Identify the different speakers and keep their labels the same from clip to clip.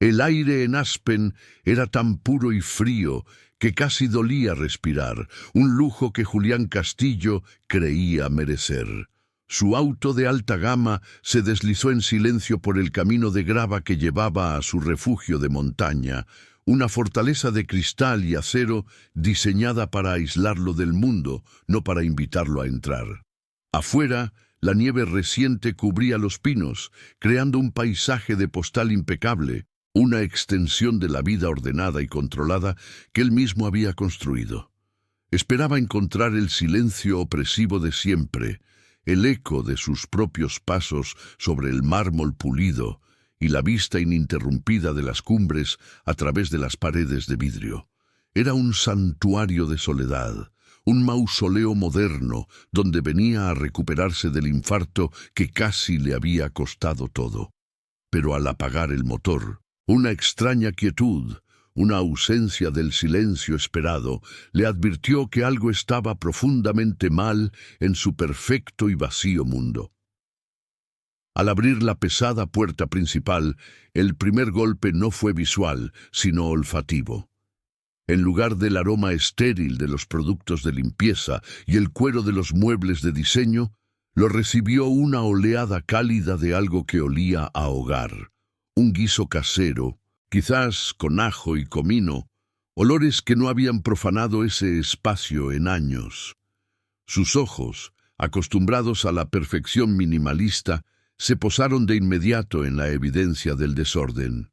Speaker 1: El aire en Aspen era tan puro y frío que casi dolía respirar, un lujo que Julián Castillo creía merecer. Su auto de alta gama se deslizó en silencio por el camino de grava que llevaba a su refugio de montaña, una fortaleza de cristal y acero diseñada para aislarlo del mundo, no para invitarlo a entrar. Afuera, la nieve reciente cubría los pinos, creando un paisaje de postal impecable, una extensión de la vida ordenada y controlada que él mismo había construido. Esperaba encontrar el silencio opresivo de siempre, el eco de sus propios pasos sobre el mármol pulido y la vista ininterrumpida de las cumbres a través de las paredes de vidrio. Era un santuario de soledad, un mausoleo moderno donde venía a recuperarse del infarto que casi le había costado todo. Pero al apagar el motor, una extraña quietud, una ausencia del silencio esperado, le advirtió que algo estaba profundamente mal en su perfecto y vacío mundo. Al abrir la pesada puerta principal, el primer golpe no fue visual, sino olfativo. En lugar del aroma estéril de los productos de limpieza y el cuero de los muebles de diseño, lo recibió una oleada cálida de algo que olía a hogar. Un guiso casero, quizás con ajo y comino, olores que no habían profanado ese espacio en años. Sus ojos, acostumbrados a la perfección minimalista, se posaron de inmediato en la evidencia del desorden.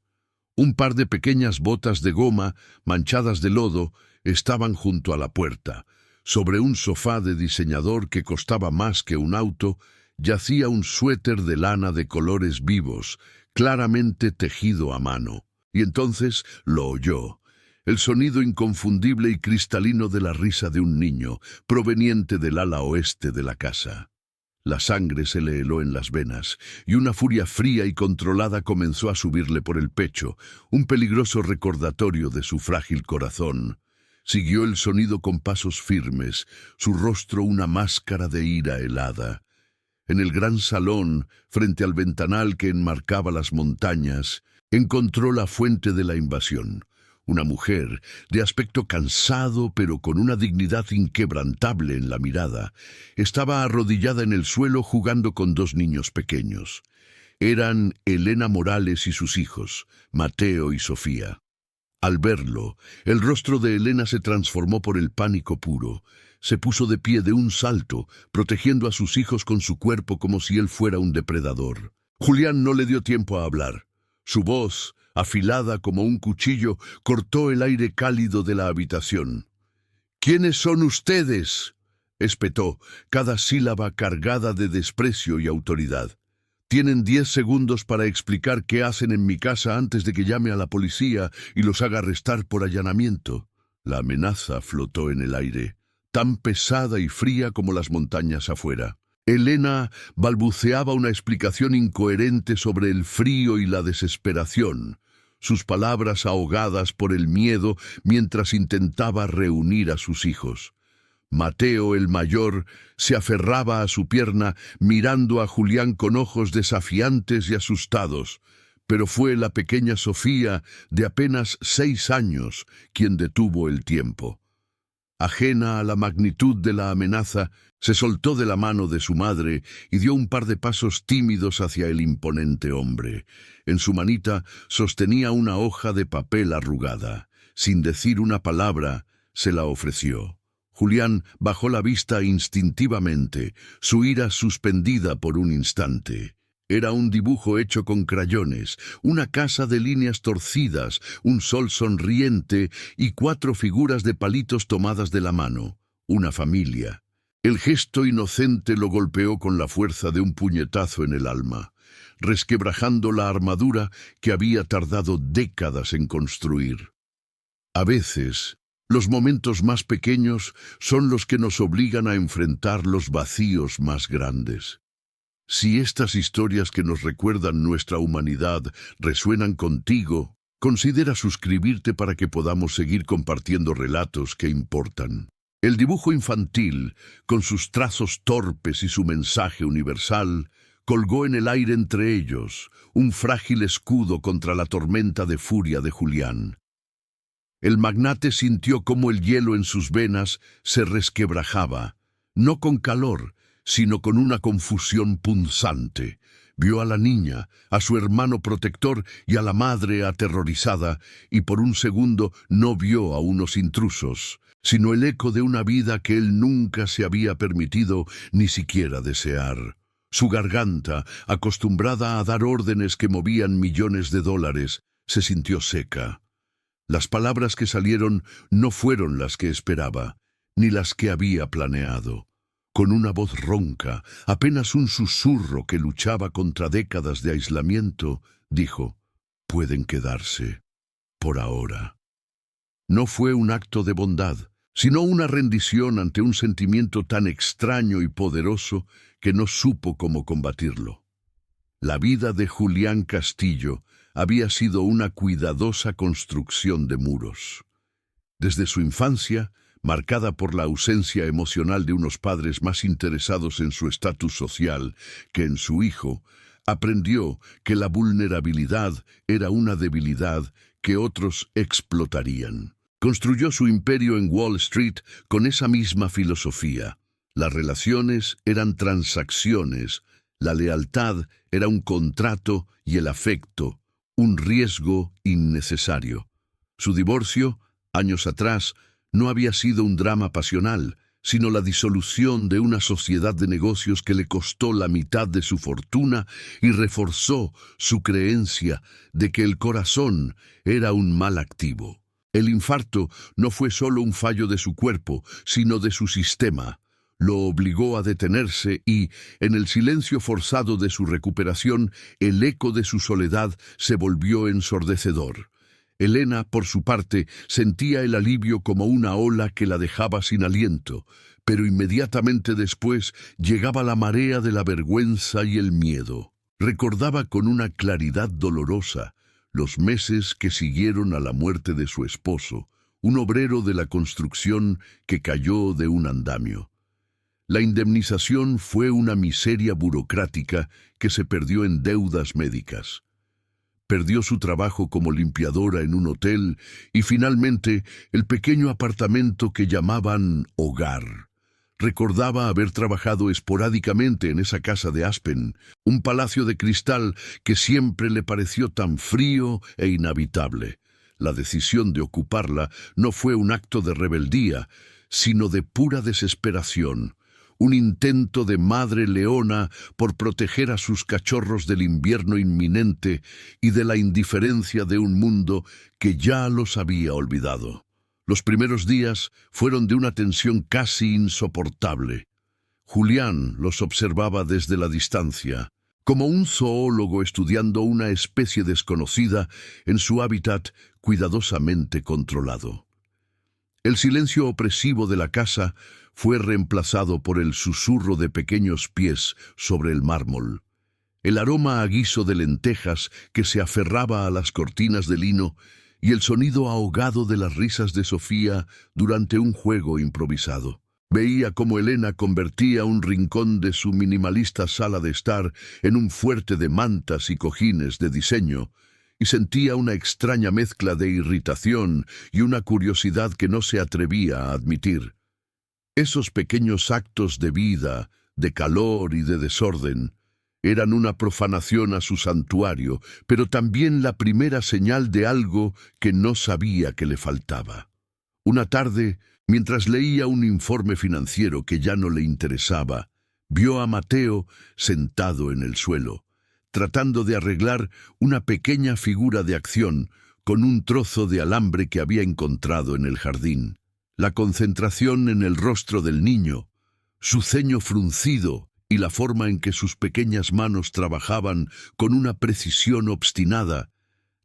Speaker 1: Un par de pequeñas botas de goma, manchadas de lodo, estaban junto a la puerta. Sobre un sofá de diseñador que costaba más que un auto, yacía un suéter de lana de colores vivos, claramente tejido a mano. Y entonces lo oyó. El sonido inconfundible y cristalino de la risa de un niño, proveniente del ala oeste de la casa. La sangre se le heló en las venas, y una furia fría y controlada comenzó a subirle por el pecho, un peligroso recordatorio de su frágil corazón. Siguió el sonido con pasos firmes, su rostro una máscara de ira helada. En el gran salón, frente al ventanal que enmarcaba las montañas, encontró la fuente de la invasión. Una mujer, de aspecto cansado pero con una dignidad inquebrantable en la mirada, estaba arrodillada en el suelo jugando con dos niños pequeños. Eran Elena Morales y sus hijos, Mateo y Sofía. Al verlo, el rostro de Elena se transformó por el pánico puro. Se puso de pie de un salto, protegiendo a sus hijos con su cuerpo como si él fuera un depredador. Julián no le dio tiempo a hablar. Su voz, afilada como un cuchillo, cortó el aire cálido de la habitación. «¿Quiénes son ustedes?», espetó, cada sílaba cargada de desprecio y autoridad. «Tienen 10 segundos para explicar qué hacen en mi casa antes de que llame a la policía y los haga arrestar por allanamiento». La amenaza flotó en el aire, tan pesada y fría como las montañas afuera. Elena balbuceaba una explicación incoherente sobre el frío y la desesperación, sus palabras ahogadas por el miedo mientras intentaba reunir a sus hijos. Mateo, el mayor, se aferraba a su pierna mirando a Julián con ojos desafiantes y asustados, pero fue la pequeña Sofía, de apenas 6 años, quien detuvo el tiempo. Ajena a la magnitud de la amenaza, se soltó de la mano de su madre y dio un par de pasos tímidos hacia el imponente hombre. En su manita sostenía una hoja de papel arrugada. Sin decir una palabra, se la ofreció. Julián bajó la vista instintivamente, su ira suspendida por un instante. Era un dibujo hecho con crayones, una casa de líneas torcidas, un sol sonriente y 4 figuras de palitos tomadas de la mano. Una familia. El gesto inocente lo golpeó con la fuerza de un puñetazo en el alma, resquebrajando la armadura que había tardado décadas en construir. A veces, los momentos más pequeños son los que nos obligan a enfrentar los vacíos más grandes. Si estas historias que nos recuerdan nuestra humanidad resuenan contigo, considera suscribirte para que podamos seguir compartiendo relatos que importan. El dibujo infantil, con sus trazos torpes y su mensaje universal, colgó en el aire entre ellos, un frágil escudo contra la tormenta de furia de Julián. El magnate sintió cómo el hielo en sus venas se resquebrajaba, no con calor, sino con una confusión punzante. Vio a la niña, a su hermano protector y a la madre aterrorizada, y por un segundo no vio a unos intrusos, sino el eco de una vida que él nunca se había permitido ni siquiera desear. Su garganta, acostumbrada a dar órdenes que movían millones de dólares, se sintió seca. Las palabras que salieron no fueron las que esperaba, ni las que había planeado. Con una voz ronca, apenas un susurro que luchaba contra décadas de aislamiento, dijo: «Pueden quedarse, por ahora». No fue un acto de bondad, sino una rendición ante un sentimiento tan extraño y poderoso que no supo cómo combatirlo. La vida de Julián Castillo había sido una cuidadosa construcción de muros. Desde su infancia, marcada por la ausencia emocional de unos padres más interesados en su estatus social que en su hijo, aprendió que la vulnerabilidad era una debilidad que otros explotarían. Construyó su imperio en Wall Street con esa misma filosofía. Las relaciones eran transacciones, la lealtad era un contrato y el afecto, un riesgo innecesario. Su divorcio, años atrás, no había sido un drama pasional, sino la disolución de una sociedad de negocios que le costó la mitad de su fortuna y reforzó su creencia de que el corazón era un mal activo. El infarto no fue solo un fallo de su cuerpo, sino de su sistema. Lo obligó a detenerse y, en el silencio forzado de su recuperación, el eco de su soledad se volvió ensordecedor. Elena, por su parte, sentía el alivio como una ola que la dejaba sin aliento, pero inmediatamente después llegaba la marea de la vergüenza y el miedo. Recordaba con una claridad dolorosa los meses que siguieron a la muerte de su esposo, un obrero de la construcción que cayó de un andamio. La indemnización fue una miseria burocrática que se perdió en deudas médicas. Perdió su trabajo como limpiadora en un hotel y finalmente el pequeño apartamento que llamaban hogar. Recordaba haber trabajado esporádicamente en esa casa de Aspen, un palacio de cristal que siempre le pareció tan frío e inhabitable. La decisión de ocuparla no fue un acto de rebeldía, sino de pura desesperación. Un intento de madre leona por proteger a sus cachorros del invierno inminente y de la indiferencia de un mundo que ya los había olvidado. Los primeros días fueron de una tensión casi insoportable. Julián los observaba desde la distancia, como un zoólogo estudiando una especie desconocida en su hábitat cuidadosamente controlado. El silencio opresivo de la casa fue reemplazado por el susurro de pequeños pies sobre el mármol. El aroma a guiso de lentejas que se aferraba a las cortinas de lino y el sonido ahogado de las risas de Sofía durante un juego improvisado. Veía cómo Elena convertía un rincón de su minimalista sala de estar en un fuerte de mantas y cojines de diseño, y sentía una extraña mezcla de irritación y una curiosidad que no se atrevía a admitir. Esos pequeños actos de vida, de calor y de desorden, eran una profanación a su santuario, pero también la primera señal de algo que no sabía que le faltaba. Una tarde, mientras leía un informe financiero que ya no le interesaba, vio a Mateo sentado en el suelo, tratando de arreglar una pequeña figura de acción con un trozo de alambre que había encontrado en el jardín. La concentración en el rostro del niño, su ceño fruncido y la forma en que sus pequeñas manos trabajaban con una precisión obstinada,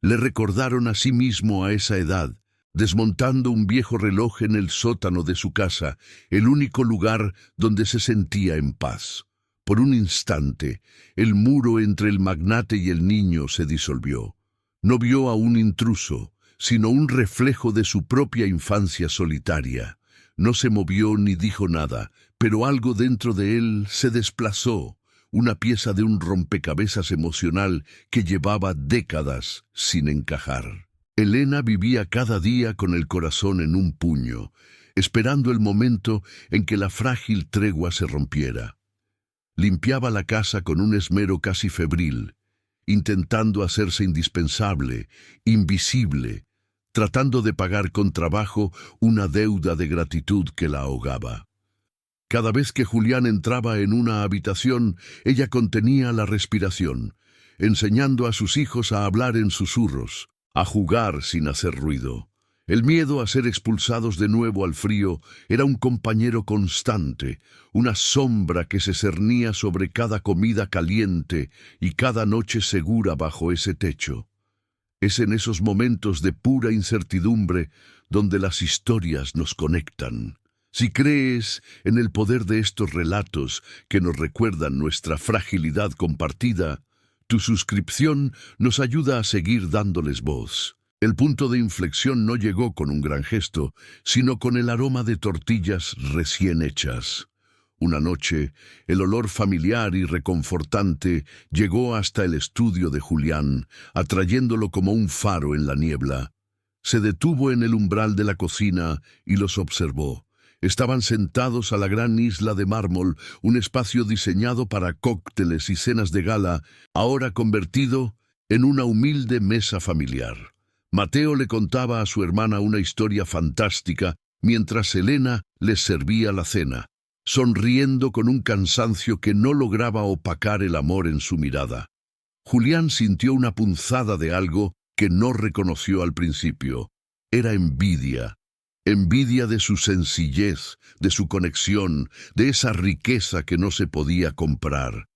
Speaker 1: le recordaron a sí mismo a esa edad, desmontando un viejo reloj en el sótano de su casa, el único lugar donde se sentía en paz. Por un instante, el muro entre el magnate y el niño se disolvió. No vio a un intruso, sino un reflejo de su propia infancia solitaria. No se movió ni dijo nada, pero algo dentro de él se desplazó, una pieza de un rompecabezas emocional que llevaba décadas sin encajar. Elena vivía cada día con el corazón en un puño, esperando el momento en que la frágil tregua se rompiera. Limpiaba la casa con un esmero casi febril, intentando hacerse indispensable, invisible, tratando de pagar con trabajo una deuda de gratitud que la ahogaba. Cada vez que Julián entraba en una habitación, ella contenía la respiración, enseñando a sus hijos a hablar en susurros, a jugar sin hacer ruido. El miedo a ser expulsados de nuevo al frío era un compañero constante, una sombra que se cernía sobre cada comida caliente y cada noche segura bajo ese techo. Es en esos momentos de pura incertidumbre donde las historias nos conectan. Si crees en el poder de estos relatos que nos recuerdan nuestra fragilidad compartida, tu suscripción nos ayuda a seguir dándoles voz. El punto de inflexión no llegó con un gran gesto, sino con el aroma de tortillas recién hechas. Una noche, el olor familiar y reconfortante llegó hasta el estudio de Julián, atrayéndolo como un faro en la niebla. Se detuvo en el umbral de la cocina y los observó. Estaban sentados a la gran isla de mármol, un espacio diseñado para cócteles y cenas de gala, ahora convertido en una humilde mesa familiar. Mateo le contaba a su hermana una historia fantástica mientras Elena les servía la cena, sonriendo con un cansancio que no lograba opacar el amor en su mirada. Julián sintió una punzada de algo que no reconoció al principio. Era envidia. Envidia de su sencillez, de su conexión, de esa riqueza que no se podía comprar.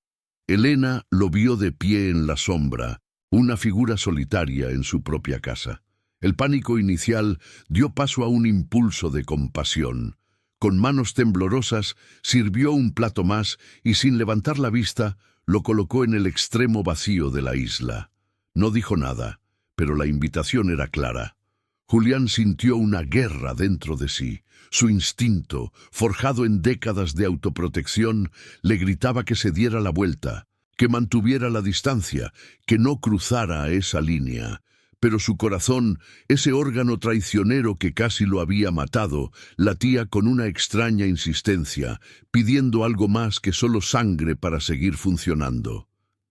Speaker 1: Elena lo vio de pie en la sombra, una figura solitaria en su propia casa. El pánico inicial dio paso a un impulso de compasión. Con manos temblorosas sirvió un plato más y sin levantar la vista lo colocó en el extremo vacío de la isla. No dijo nada, pero la invitación era clara. Julián sintió una guerra dentro de sí. Su instinto, forjado en décadas de autoprotección, le gritaba que se diera la vuelta, que mantuviera la distancia, que no cruzara esa línea. Pero su corazón, ese órgano traicionero que casi lo había matado, latía con una extraña insistencia, pidiendo algo más que solo sangre para seguir funcionando.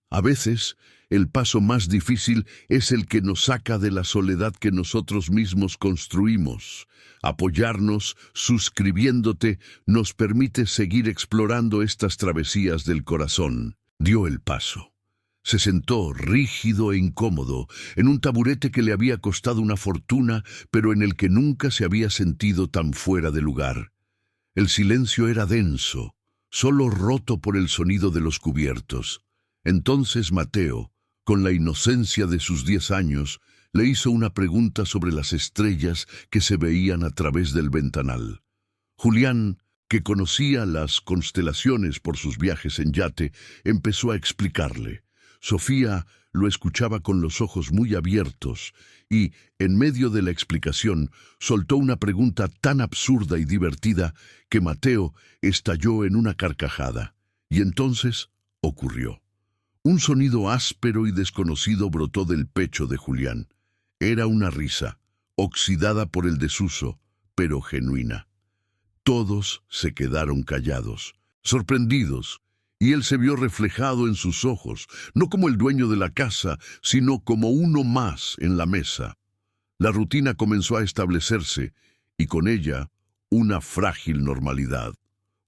Speaker 1: A veces, el paso más difícil es el que nos saca de la soledad que nosotros mismos construimos. Apoyarnos, suscribiéndote, nos permite seguir explorando estas travesías del corazón. Dio el paso. Se sentó, rígido e incómodo, en un taburete que le había costado una fortuna, pero en el que nunca se había sentido tan fuera de lugar. El silencio era denso, solo roto por el sonido de los cubiertos. Entonces Mateo, con la inocencia de sus 10 años, le hizo una pregunta sobre las estrellas que se veían a través del ventanal. Julián, que conocía las constelaciones por sus viajes en yate, empezó a explicarle. Sofía lo escuchaba con los ojos muy abiertos y, en medio de la explicación, soltó una pregunta tan absurda y divertida que Mateo estalló en una carcajada. Y entonces ocurrió. Un sonido áspero y desconocido brotó del pecho de Julián. Era una risa, oxidada por el desuso, pero genuina. Todos se quedaron callados, sorprendidos, y él se vio reflejado en sus ojos, no como el dueño de la casa, sino como uno más en la mesa. La rutina comenzó a establecerse, y con ella, una frágil normalidad.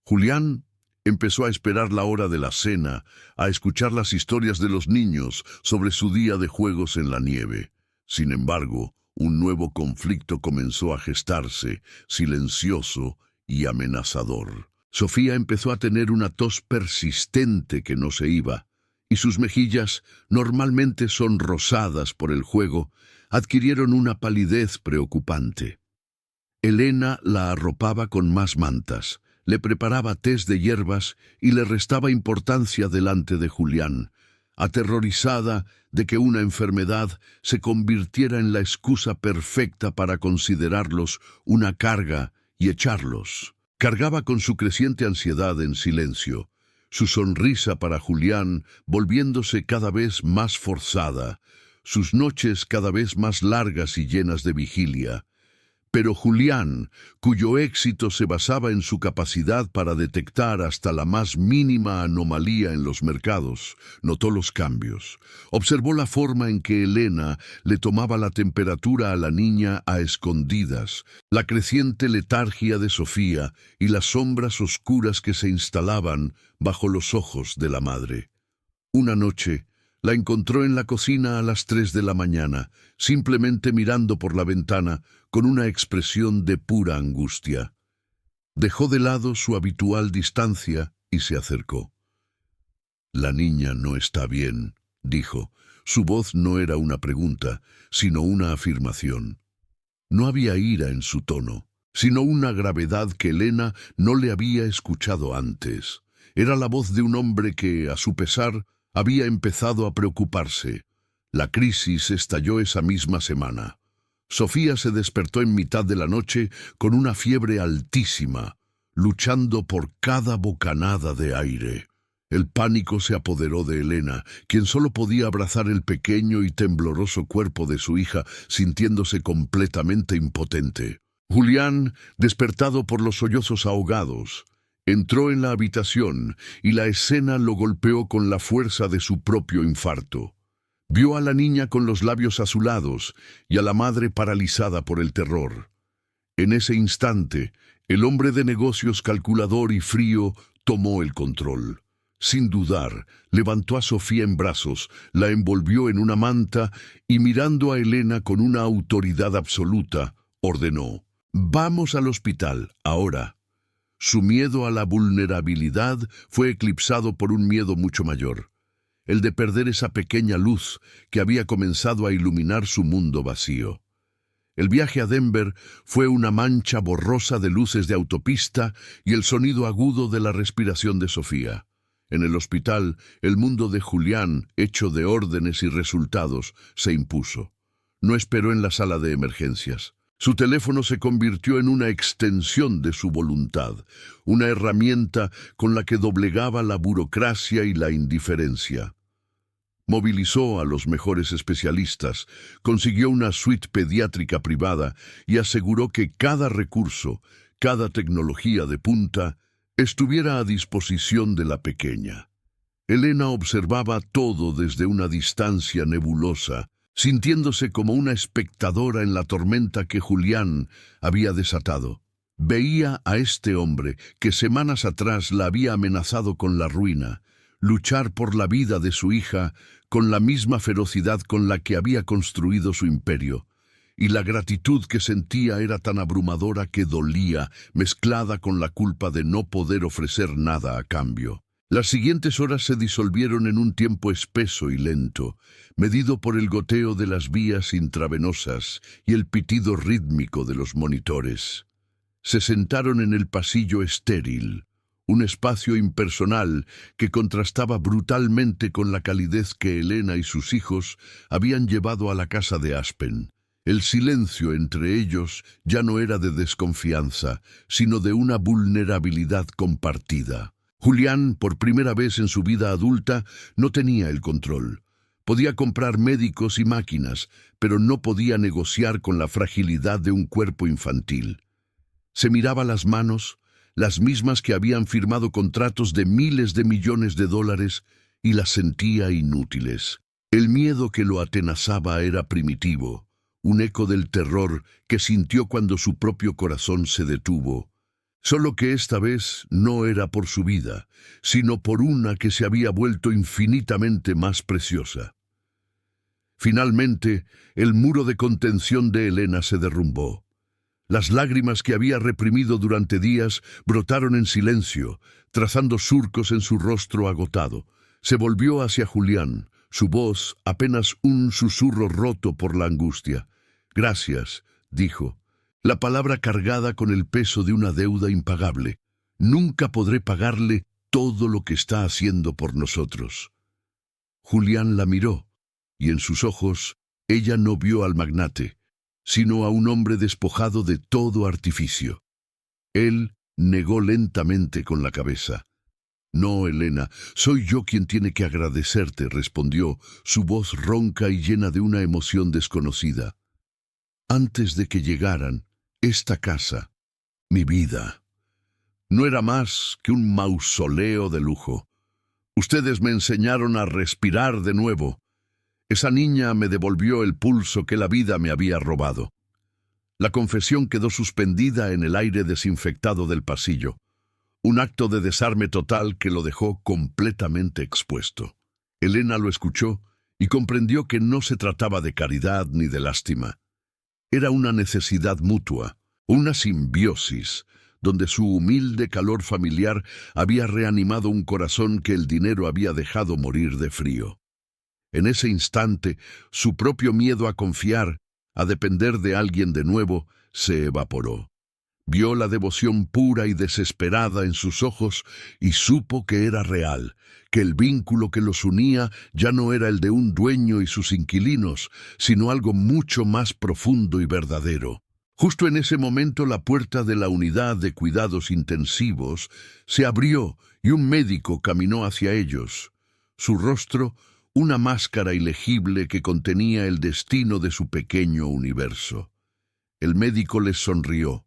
Speaker 1: Julián empezó a esperar la hora de la cena, a escuchar las historias de los niños sobre su día de juegos en la nieve. Sin embargo, un nuevo conflicto comenzó a gestarse, silencioso y amenazador. Sofía empezó a tener una tos persistente que no se iba, y sus mejillas, normalmente sonrosadas por el juego, adquirieron una palidez preocupante. Elena la arropaba con más mantas, le preparaba tés de hierbas y le restaba importancia delante de Julián, aterrorizada de que una enfermedad se convirtiera en la excusa perfecta para considerarlos una carga y echarlos. Cargaba con su creciente ansiedad en silencio. su sonrisa para Julián volviéndose cada vez más forzada, sus noches cada vez más largas y llenas de vigilia. Pero Julián, cuyo éxito se basaba en su capacidad para detectar hasta la más mínima anomalía en los mercados, notó los cambios. Observó la forma en que Elena le tomaba la temperatura a la niña a escondidas, la creciente letargia de Sofía y las sombras oscuras que se instalaban bajo los ojos de la madre. Una noche, la encontró en la cocina a las 3 de la mañana, simplemente mirando por la ventana con una expresión de pura angustia. Dejó de lado su habitual distancia y se acercó. «La niña no está bien», dijo. Su voz no era una pregunta, sino una afirmación. No había ira en su tono, sino una gravedad que Elena no le había escuchado antes. Era la voz de un hombre que, a su pesar, había empezado a preocuparse. La crisis estalló esa misma semana. Sofía se despertó en mitad de la noche con una fiebre altísima, luchando por cada bocanada de aire. El pánico se apoderó de Elena, quien solo podía abrazar el pequeño y tembloroso cuerpo de su hija, sintiéndose completamente impotente. Julián, despertado por los sollozos ahogados, entró en la habitación y la escena lo golpeó con la fuerza de su propio infarto. Vio a la niña con los labios azulados y a la madre paralizada por el terror. En ese instante, el hombre de negocios calculador y frío tomó el control. Sin dudar, levantó a Sofía en brazos, la envolvió en una manta y mirando a Elena con una autoridad absoluta, ordenó: «Vamos al hospital, ahora». Su miedo a la vulnerabilidad fue eclipsado por un miedo mucho mayor, el de perder esa pequeña luz que había comenzado a iluminar su mundo vacío. El viaje a Denver fue una mancha borrosa de luces de autopista y el sonido agudo de la respiración de Sofía. En el hospital, el mundo de Julián, hecho de órdenes y resultados, se impuso. No esperó en la sala de emergencias. Su teléfono se convirtió en una extensión de su voluntad, una herramienta con la que doblegaba la burocracia y la indiferencia. Movilizó a los mejores especialistas, consiguió una suite pediátrica privada y aseguró que cada recurso, cada tecnología de punta, estuviera a disposición de la pequeña. Elena observaba todo desde una distancia nebulosa, sintiéndose como una espectadora en la tormenta que Julián había desatado. Veía a este hombre que semanas atrás la había amenazado con la ruina, luchar por la vida de su hija con la misma ferocidad con la que había construido su imperio. Y la gratitud que sentía era tan abrumadora que dolía, mezclada con la culpa de no poder ofrecer nada a cambio. Las siguientes horas se disolvieron en un tiempo espeso y lento, medido por el goteo de las vías intravenosas y el pitido rítmico de los monitores. Se sentaron en el pasillo estéril, un espacio impersonal que contrastaba brutalmente con la calidez que Elena y sus hijos habían llevado a la casa de Aspen. El silencio entre ellos ya no era de desconfianza, sino de una vulnerabilidad compartida. Julián, por primera vez en su vida adulta, no tenía el control. Podía comprar médicos y máquinas, pero no podía negociar con la fragilidad de un cuerpo infantil. Se miraba las manos, las mismas que habían firmado contratos de miles de millones de dólares, y las sentía inútiles. El miedo que lo atenazaba era primitivo, un eco del terror que sintió cuando su propio corazón se detuvo. Solo que esta vez no era por su vida, sino por una que se había vuelto infinitamente más preciosa. Finalmente, el muro de contención de Elena se derrumbó. Las lágrimas que había reprimido durante días brotaron en silencio, trazando surcos en su rostro agotado. Se volvió hacia Julián, su voz apenas un susurro roto por la angustia. «Gracias», dijo. La palabra cargada con el peso de una deuda impagable. «Nunca podré pagarle todo lo que está haciendo por nosotros». Julián la miró, y en sus ojos ella no vio al magnate, sino a un hombre despojado de todo artificio. Él negó lentamente con la cabeza. No, Elena, soy yo quien tiene que agradecerte, respondió, su voz ronca y llena de una emoción desconocida. Antes de que llegaran, esta casa, mi vida, no era más que un mausoleo de lujo. Ustedes me enseñaron a respirar de nuevo. Esa niña me devolvió el pulso que la vida me había robado. La confesión quedó suspendida en el aire desinfectado del pasillo. Un acto de desarme total que lo dejó completamente expuesto. Elena lo escuchó y comprendió que no se trataba de caridad ni de lástima. Era una necesidad mutua, una simbiosis, donde su humilde calor familiar había reanimado un corazón que el dinero había dejado morir de frío. En ese instante, su propio miedo a confiar, a depender de alguien de nuevo, se evaporó. Vio la devoción pura y desesperada en sus ojos y supo que era real, que el vínculo que los unía ya no era el de un dueño y sus inquilinos, sino algo mucho más profundo y verdadero. Justo en ese momento la puerta de la unidad de cuidados intensivos se abrió y un médico caminó hacia ellos. Su rostro, una máscara ilegible que contenía el destino de su pequeño universo. El médico les sonrió,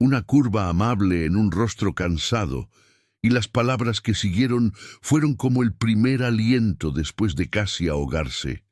Speaker 1: una curva amable en un rostro cansado, y las palabras que siguieron fueron como el primer aliento después de casi ahogarse.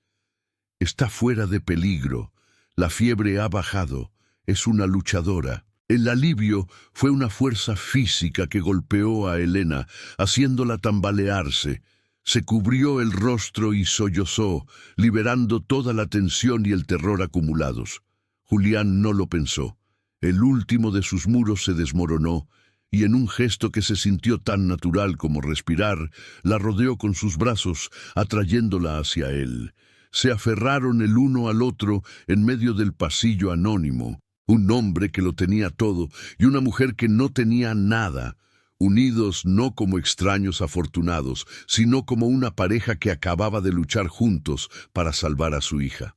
Speaker 1: Está fuera de peligro, la fiebre ha bajado, es una luchadora. El alivio fue una fuerza física que golpeó a Elena, haciéndola tambalearse. Se cubrió el rostro y sollozó, liberando toda la tensión y el terror acumulados. Julián no lo pensó. El último de sus muros se desmoronó, y en un gesto que se sintió tan natural como respirar, la rodeó con sus brazos, atrayéndola hacia él. Se aferraron el uno al otro en medio del pasillo anónimo. Un hombre que lo tenía todo y una mujer que no tenía nada, unidos no como extraños afortunados, sino como una pareja que acababa de luchar juntos para salvar a su hija.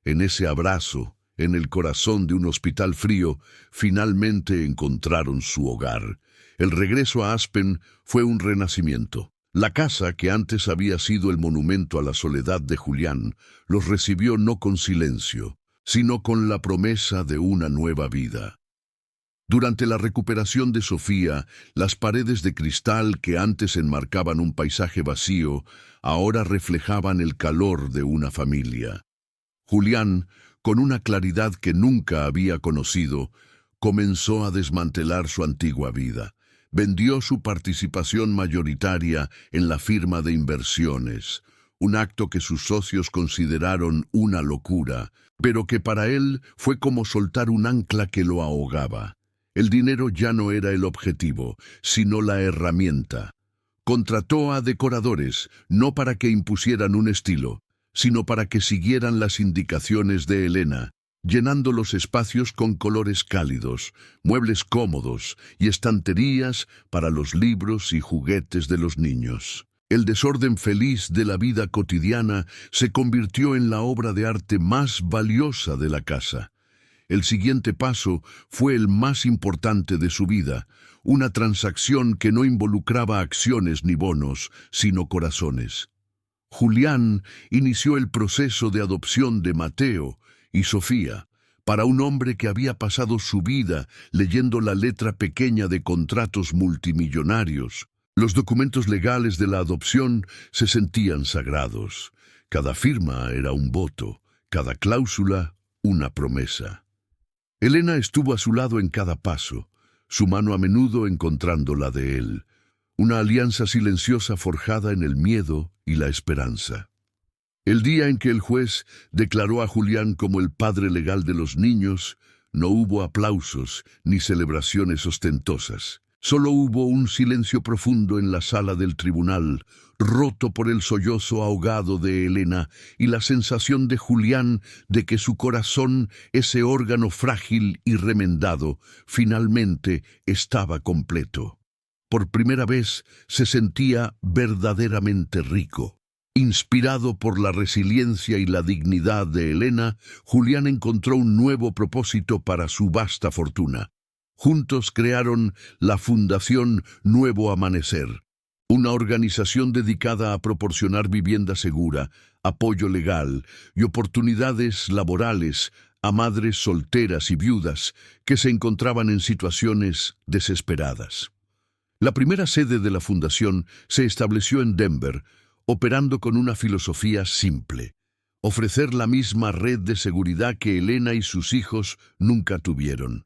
Speaker 1: En ese abrazo, en el corazón de un hospital frío, finalmente encontraron su hogar. El regreso a Aspen fue un renacimiento. La casa, que antes había sido el monumento a la soledad de Julián, los recibió no con silencio, sino con la promesa de una nueva vida. Durante la recuperación de Sofía, las paredes de cristal que antes enmarcaban un paisaje vacío, ahora reflejaban el calor de una familia. Julián, con una claridad que nunca había conocido, comenzó a desmantelar su antigua vida. Vendió su participación mayoritaria en la firma de inversiones, un acto que sus socios consideraron una locura, pero que para él fue como soltar un ancla que lo ahogaba. El dinero ya no era el objetivo, sino la herramienta. Contrató a decoradores, no para que impusieran un estilo, sino para que siguieran las indicaciones de Elena, llenando los espacios con colores cálidos, muebles cómodos y estanterías para los libros y juguetes de los niños. El desorden feliz de la vida cotidiana se convirtió en la obra de arte más valiosa de la casa. El siguiente paso fue el más importante de su vida, una transacción que no involucraba acciones ni bonos, sino corazones. Julián inició el proceso de adopción de Mateo y Sofía, para un hombre que había pasado su vida leyendo la letra pequeña de contratos multimillonarios. Los documentos legales de la adopción se sentían sagrados. Cada firma era un voto, cada cláusula una promesa. Elena estuvo a su lado en cada paso, su mano a menudo encontrando la de él, una alianza silenciosa forjada en el miedo y la esperanza. El día en que el juez declaró a Julián como el padre legal de los niños, no hubo aplausos ni celebraciones ostentosas. Solo hubo un silencio profundo en la sala del tribunal, roto por el sollozo ahogado de Elena y la sensación de Julián de que su corazón, ese órgano frágil y remendado, finalmente estaba completo. Por primera vez se sentía verdaderamente rico. Inspirado por la resiliencia y la dignidad de Elena, Julián encontró un nuevo propósito para su vasta fortuna. Juntos crearon la Fundación Nuevo Amanecer, una organización dedicada a proporcionar vivienda segura, apoyo legal y oportunidades laborales a madres solteras y viudas que se encontraban en situaciones desesperadas. La primera sede de la fundación se estableció en Denver, operando con una filosofía simple: ofrecer la misma red de seguridad que Elena y sus hijos nunca tuvieron.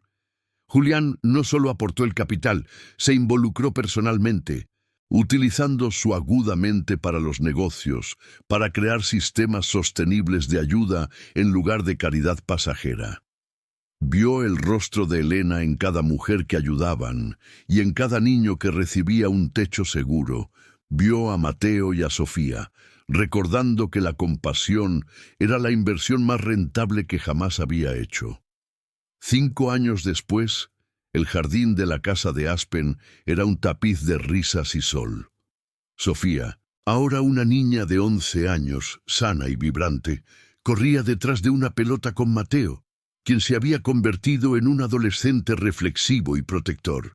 Speaker 1: Julián no solo aportó el capital, se involucró personalmente, utilizando su aguda mente para los negocios, para crear sistemas sostenibles de ayuda en lugar de caridad pasajera. Vio el rostro de Elena en cada mujer que ayudaban y en cada niño que recibía un techo seguro. Vio a Mateo y a Sofía, recordando que la compasión era la inversión más rentable que jamás había hecho. 5 años después, el jardín de la casa de Aspen era un tapiz de risas y sol. Sofía, ahora una niña de 11 años, sana y vibrante, corría detrás de una pelota con Mateo, quien se había convertido en un adolescente reflexivo y protector.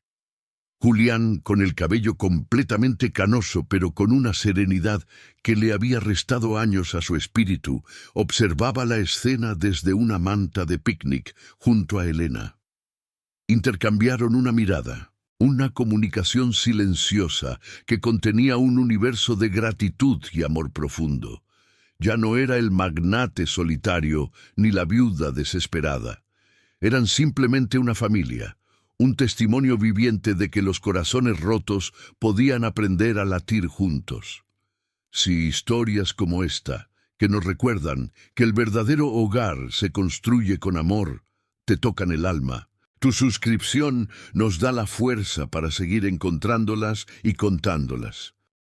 Speaker 1: Julián, con el cabello completamente canoso pero con una serenidad que le había restado años a su espíritu, observaba la escena desde una manta de picnic junto a Elena. Intercambiaron una mirada, una comunicación silenciosa que contenía un universo de gratitud y amor profundo. Ya no era el magnate solitario ni la viuda desesperada. Eran simplemente una familia, un testimonio viviente de que los corazones rotos podían aprender a latir juntos. Si historias como esta, que nos recuerdan que el verdadero hogar se construye con amor, te tocan el alma, tu suscripción nos da la fuerza para seguir encontrándolas y contándolas.